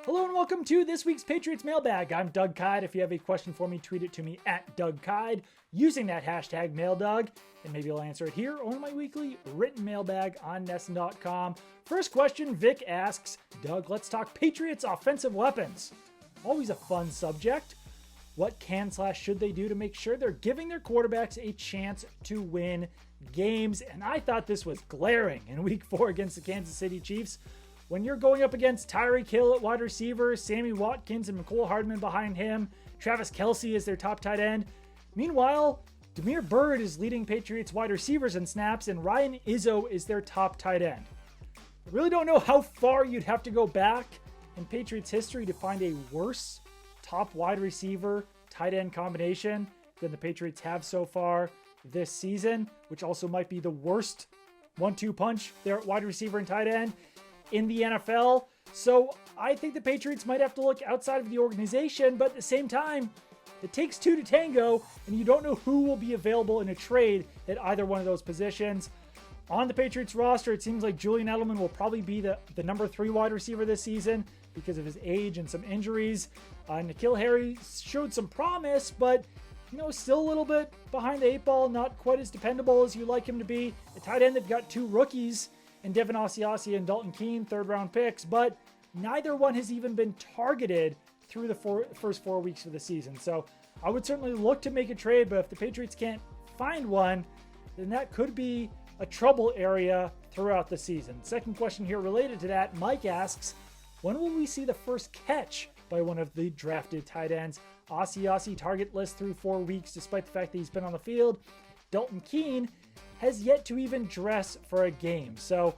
Hello and welcome to this week's Patriots Mailbag. I'm Doug Kyde. If you have a question for me, tweet it to me at Doug Kyde using that hashtag MailDoug, and maybe I'll answer it here or in my weekly written mailbag on Nesson.com. First question, Vic asks, Doug, let's talk Patriots offensive weapons. Always a fun subject. What can/should they do to make sure they're giving their quarterbacks a chance to win games? And I thought this was glaring in Week 4 against the Kansas City Chiefs. When you're going up against Tyreek Hill at wide receiver, Sammy Watkins and McCole Hardman behind him, Travis Kelce is their top tight end. Meanwhile, Damiere Byrd is leading Patriots wide receivers in snaps, and Ryan Izzo is their top tight end. I really don't know how far you'd have to go back in Patriots history to find a worse top wide receiver tight end combination than the Patriots have so far this season, which also might be the worst 1-2 punch there at wide receiver and tight end in the NFL. So I think the Patriots might have to look outside of the organization, but at the same time, it takes two to tango, and you don't know who will be available in a trade at either one of those positions. On the Patriots roster, it seems like Julian Edelman will probably be the number 3 wide receiver this season because of his age and some injuries. N'Keal Harry showed some promise, but still a little bit behind the 8 ball, not quite as dependable as you like him to be. At tight end, they've got 2 rookies in Devin Asiasi and Dalton Keene, 3rd-round picks, but neither one has even been targeted through the first 4 weeks of the season. So I would certainly look to make a trade, but if the Patriots can't find one, then that could be a trouble area throughout the season. Second question here related to that, Mike asks, when will we see the first catch by one of the drafted tight ends? Asiasi targetless through 4 weeks, despite the fact that he's been on the field. Dalton Keene has yet to even dress for a game. So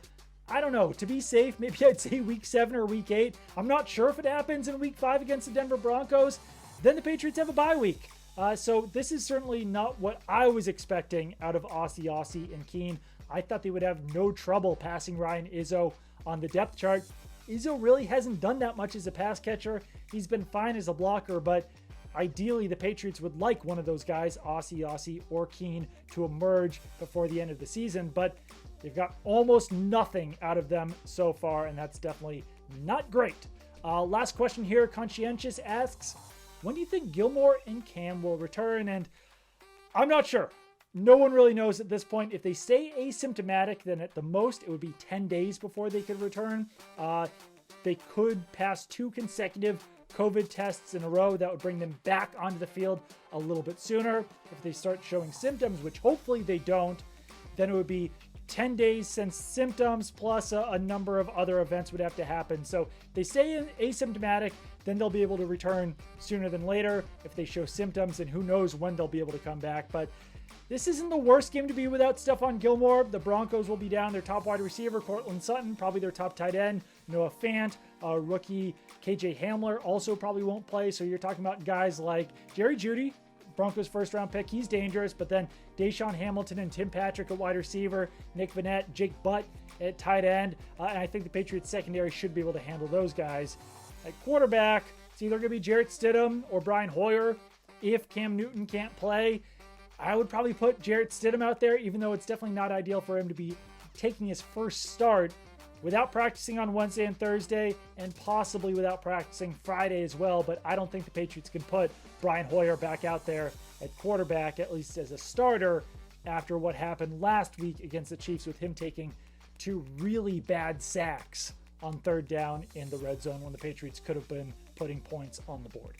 I don't know. To be safe, maybe I'd say week 7 or week 8. I'm not sure if it happens in week 5 against the Denver Broncos. Then the Patriots have a bye week. So this is certainly not what I was expecting out of Asiasi and Keene. I thought they would have no trouble passing Ryan Izzo on the depth chart. Izzo really hasn't done that much as a pass catcher. He's been fine as a blocker, but ideally, the Patriots would like one of those guys, Asiasi or Keene, to emerge before the end of the season, but they've got almost nothing out of them so far, and that's definitely not great. Last question here, Conscientious asks, when do you think Gilmore and Cam will return? And I'm not sure. No one really knows at this point. If they stay asymptomatic, then at the most it would be 10 days before they could return. They could pass 2 consecutive COVID tests in a row. That would bring them back onto the field a little bit sooner. If they start showing symptoms, which hopefully they don't, then it would be 10 days since symptoms plus a number of other events would have to happen. So if they stay asymptomatic, then they'll be able to return sooner than later. If they show symptoms, then who knows when they'll be able to come back. But this isn't the worst game to be without Stephon Gilmore. The Broncos will be down their top wide receiver, Cortland Sutton, probably their top tight end, Noah Fant, rookie KJ Hamler also probably won't play. So you're talking about guys like Jerry Jeudy, Broncos 1st-round pick. He's dangerous, but then Deshaun Hamilton and Tim Patrick at wide receiver, Nick Vannett, Jake Butt at tight end. And I think the Patriots secondary should be able to handle those guys. At quarterback, it's either going to be Jarrett Stidham or Brian Hoyer. If Cam Newton can't play, I would probably put Jarrett Stidham out there, even though it's definitely not ideal for him to be taking his first start without practicing on Wednesday and Thursday, and possibly without practicing Friday as well. But I don't think the Patriots can put Brian Hoyer back out there at quarterback, at least as a starter, after what happened last week against the Chiefs with him taking 2 really bad sacks on 3rd down in the red zone when the Patriots could have been putting points on the board.